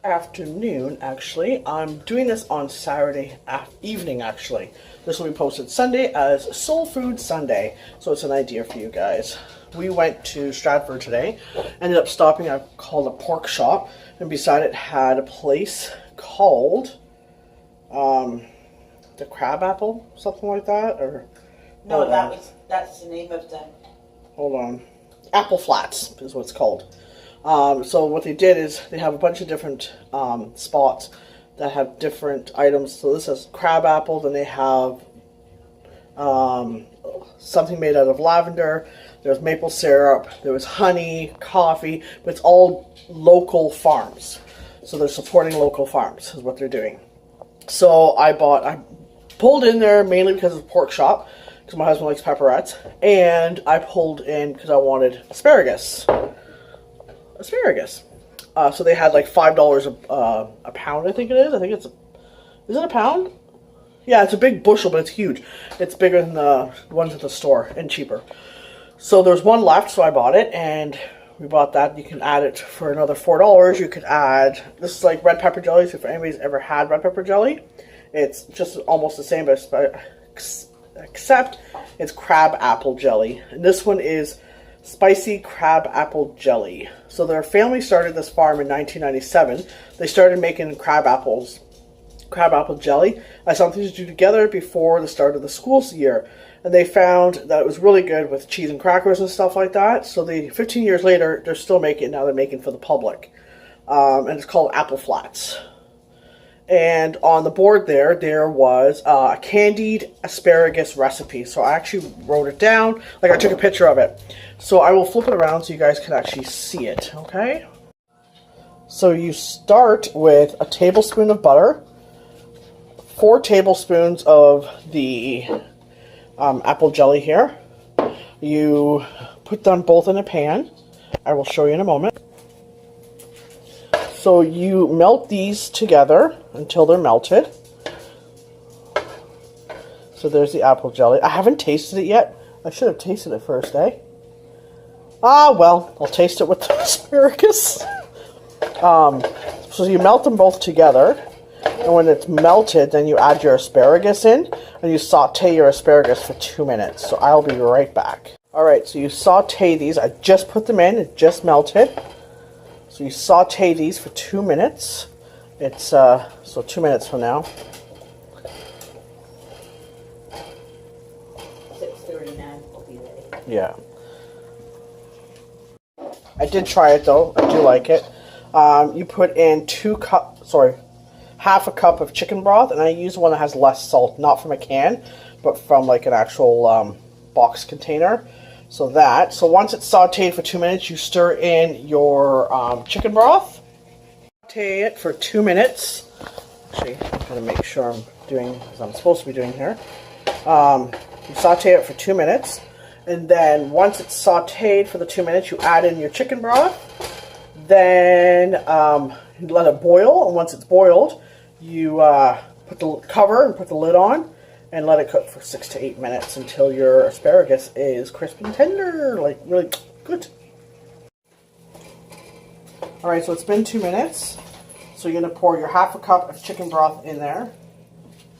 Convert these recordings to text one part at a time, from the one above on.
afternoon, actually. I'm doing this on Saturday evening, actually. This will be posted Sunday as Soul Food Sunday, so it's an idea for you guys. We went to Stratford today, ended up stopping at called a pork shop, and beside it had a place called the Crabapple, something like that, or no, that's the name of the. Hold on, Appleflats is what it's called. So what they did is they have a bunch of different spots that have different items. So this is crabapple, then they have something made out of lavender, there's maple syrup, there was honey, coffee, but it's all local farms. So they're supporting local farms is what they're doing. So I pulled in there mainly because it's a pork shop, because my husband likes pepperettes, and I pulled in because I wanted asparagus. So they had like $5 a pound, I think it is. Is it a pound? Yeah, it's a big bushel, but it's huge. It's bigger than the ones at the store and cheaper. So there's one left, so I bought it, and we bought that. You can add it for another $4. You could add, this is like red pepper jelly, so if anybody's ever had red pepper jelly, it's just almost the same, except it's crabapple jelly. And this one is spicy crabapple jelly. So their family started this farm in 1997. They started making crabapple jelly as something to do together before the start of the school year. And they found that it was really good with cheese and crackers and stuff like that. So 15 years later, they're still making it. Now they're making for the public. And it's called Appleflats. And on the board there was a candied asparagus recipe. So I actually wrote it down. Like I took a picture of it. So I will flip it around so you guys can actually see it, okay? So you start with a tablespoon of butter, 4 tablespoons of the apple jelly here. You put them both in a pan. I will show you in a moment. So you melt these together until they're melted. So there's the apple jelly. I haven't tasted it yet. I should have tasted it first, eh? Ah, well, I'll taste it with the asparagus. So you melt them both together. And when it's melted, then you add your asparagus in. And you saute your asparagus for 2 minutes. So I'll be right back. Alright, so you saute these. I just put them in. It just melted. So you saute these for 2 minutes. It's, so 2 minutes from now. 6:39 will be ready. Yeah. I did try it though. I do like it. You put in half a cup of chicken broth, and I use one that has less salt, not from a can, but from like an actual box container. So once it's sauteed for 2 minutes, you stir in your chicken broth. Saute it for 2 minutes. Actually, I'm going to make sure I'm doing as I'm supposed to be doing here. You saute it for 2 minutes, and then once it's sauteed for the 2 minutes, you add in your chicken broth. Then you let it boil, and once it's boiled, you put the cover and put the lid on, and let it cook for 6 to 8 minutes until your asparagus is crisp and tender, like really good. Alright, so it's been 2 minutes. So you're going to pour your half a cup of chicken broth in there.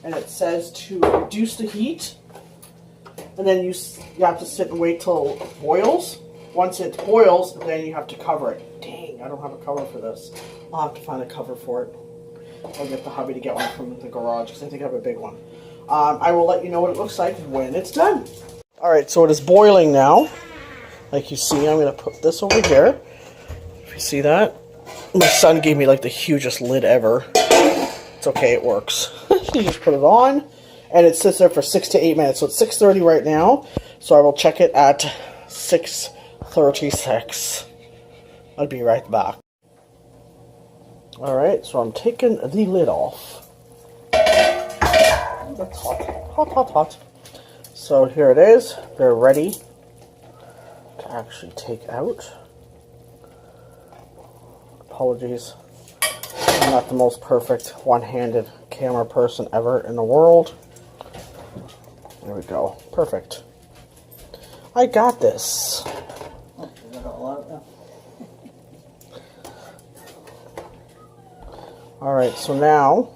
And it says to reduce the heat. And then you have to sit and wait till it boils. Once it boils, then you have to cover it. Dang, I don't have a cover for this. I'll have to find a cover for it. I'll get the hubby to get one from the garage because I think I have a big one. I will let you know what it looks like when it's done. Alright, so it is boiling now. Like you see, I'm going to put this over here. If you see that. My son gave me like the hugest lid ever. It's okay, it works. You just put it on, and it sits there for 6 to 8 minutes. So it's 6:30 right now, so I will check it at 6:36. I'll be right back. Alright, so I'm taking the lid off. That's hot. Hot. So here it is. They're ready to actually take out. Apologies. I'm not the most perfect one-handed camera person ever in the world. There we go. Perfect. I got this. Alright, so now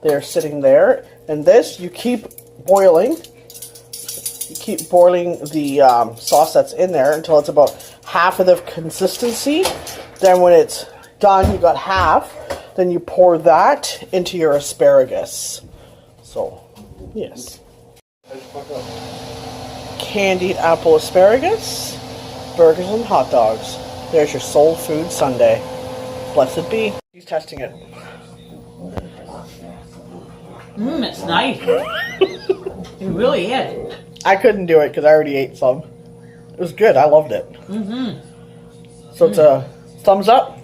they're sitting there. And this, you keep boiling. You keep boiling the sauce that's in there until it's about half of the consistency. Then when it's done, you got half. Then you pour that into your asparagus. So, yes. Candied apple asparagus, burgers and hot dogs. There's your soul food Sunday. Blessed be. He's testing it. It's nice. It really is. I couldn't do it because I already ate some. It was good. I loved it. So it's a thumbs up.